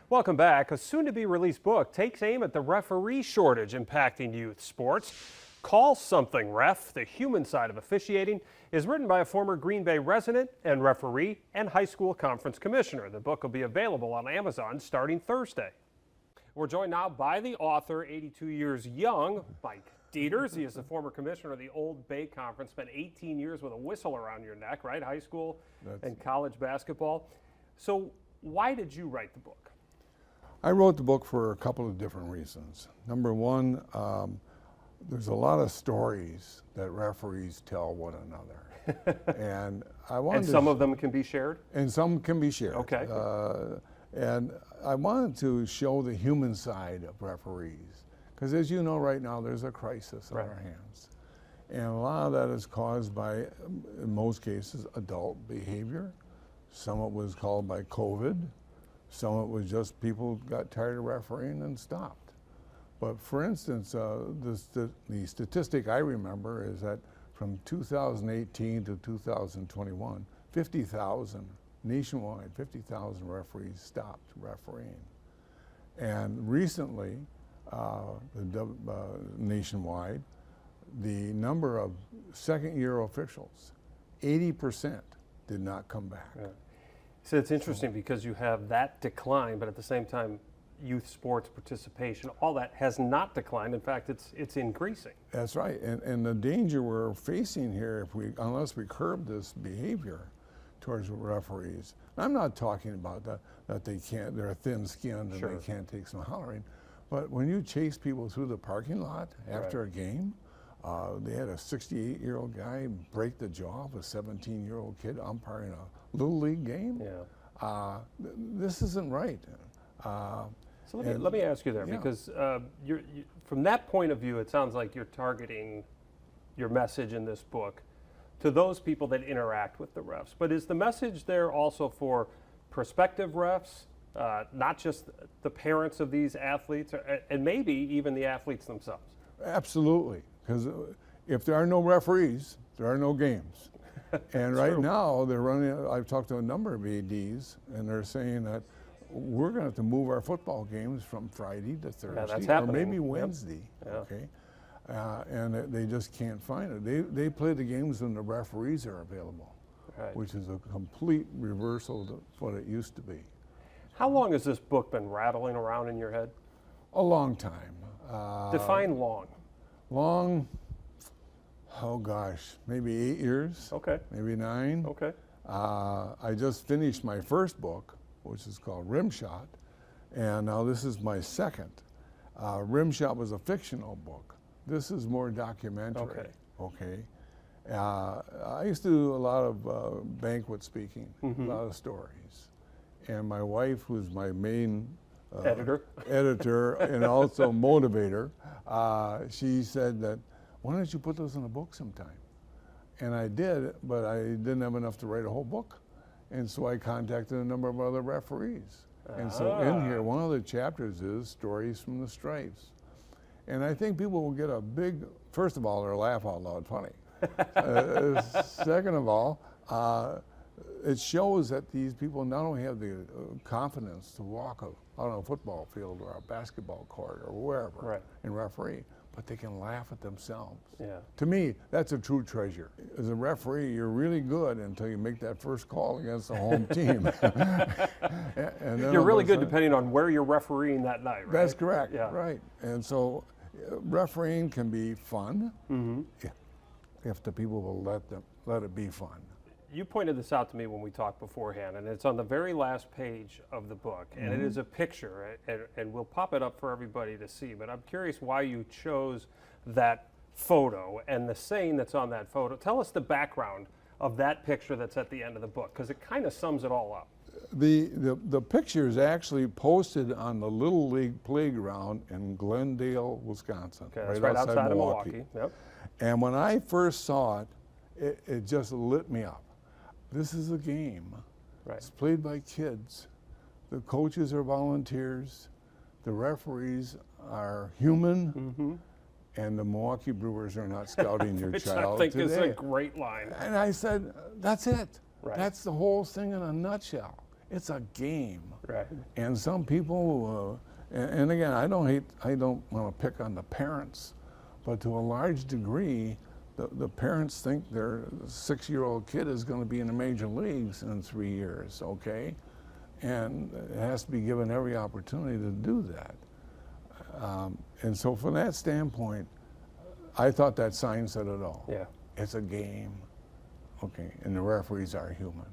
Welcome back. A soon-to-be-released book takes aim at the referee shortage impacting youth sports. Call Something Ref, The Human Side of Officiating, is written by a former Green Bay resident and referee and high school conference commissioner. The book will be available on Amazon starting Thursday. We're joined now by the author, 82 years young, Mike Dieters. He is the former commissioner of the Old Bay Conference, spent 18 years with a whistle around your neck, right? High school and college basketball. So why did you write the book? I wrote the book for a couple of different reasons. Number one, there's a lot of stories that referees tell one another. And I wanted And some of them can be shared? And some can be shared. Okay. And I wanted to show the human side of referees. Because as you know right now, there's a crisis on our hands. And a lot of that is caused by, in most cases, adult behavior. Some of it was caused by COVID. Some of it was just people got tired of refereeing and stopped. But for instance, the statistic I remember is that from 2018 to 2021, 50,000 nationwide, 50,000 referees stopped refereeing. And recently, nationwide, the number of second-year officials, 80% did not come back. Yeah. So it's interesting because you have that decline, but at the same time, youth sports participation, all that has not declined. In fact, it's increasing. That's right, and the danger we're facing here, unless we curb this behavior towards referees. I'm not talking about that they're thin-skinned and they can't take some hollering, but when you chase people through the parking lot after a game, they had a 68-year-old guy break the jaw of a 17-year-old kid umpiring a Little League game. Yeah. This isn't right. So let me ask you there, because from that point of view, it sounds like you're targeting your message in this book to those people that interact with the refs. But is the message there also for prospective refs, not just the parents of these athletes, and maybe even the athletes themselves? Absolutely, because if there are no referees, there are no games. And right now, they're running, I've talked to a number of ADs, and they're saying that we're going to have to move our football games from Friday to Thursday, or maybe Wednesday, okay? And they just can't find it. They play the games when the referees are available, which is a complete reversal to what it used to be. How long has this book been rattling around in your head? A long time. Define long. Long, oh gosh, maybe 8 years. Okay. Maybe 9. Okay. I just finished my first book, which is called Rim Shot, and now this is my second. Rim Shot was a fictional book. This is more documentary. Okay. I used to do a lot of banquet speaking, a lot of stories. And my wife, who's my main editor and also motivator, she said that, why don't you put those in a book sometime? And I did, but I didn't have enough to write a whole book. And so I contacted a number of other referees. And so in here, one of the chapters is Stories from the Stripes. And I think people will get a big, first of all, they're laugh out loud funny. Second of all, it shows that these people not only have the confidence to walk out on a football field or a basketball court or wherever and referee, but they can laugh at themselves. Yeah. To me, that's a true treasure. As a referee, you're really good until you make that first call against the home team. And then you're really good depending on where you're refereeing that night, right? That's correct, right. And so refereeing can be fun if the people will let it be fun. You pointed this out to me when we talked beforehand, and it's on the very last page of the book, and it is a picture, and we'll pop it up for everybody to see, but I'm curious why you chose that photo and the saying that's on that photo. Tell us the background of that picture that's at the end of the book, because it kind of sums it all up. The picture is actually posted on the Little League playground in Glendale, Wisconsin. Okay, that's right outside of Milwaukee. Yep. And when I first saw it, it just lit me up. This is a game. It's played by kids. The coaches are volunteers. The referees are human. And the Milwaukee Brewers are not scouting your child I think today. is a great line. And I said, that's it. That's the whole thing in a nutshell. It's a game. Right. And some people, and again, I don't want to pick on the parents, but to a large degree, the parents think their 6-year-old kid is going to be in the major leagues in 3 years, okay? And it has to be given every opportunity to do that. And so from that standpoint, I thought that sign said it all. Yeah. It's a game, okay, and the referees are human.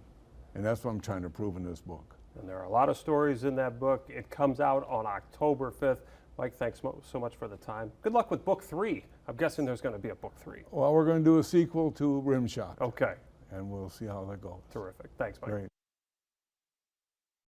And that's what I'm trying to prove in this book. And there are a lot of stories in that book. It comes out on October 5th. Mike, thanks so much for the time. Good luck with book 3. I'm guessing there's going to be a book 3. Well, we're going to do a sequel to Rimshot. Okay. And we'll see how that goes. Terrific. Thanks, Mike. Great.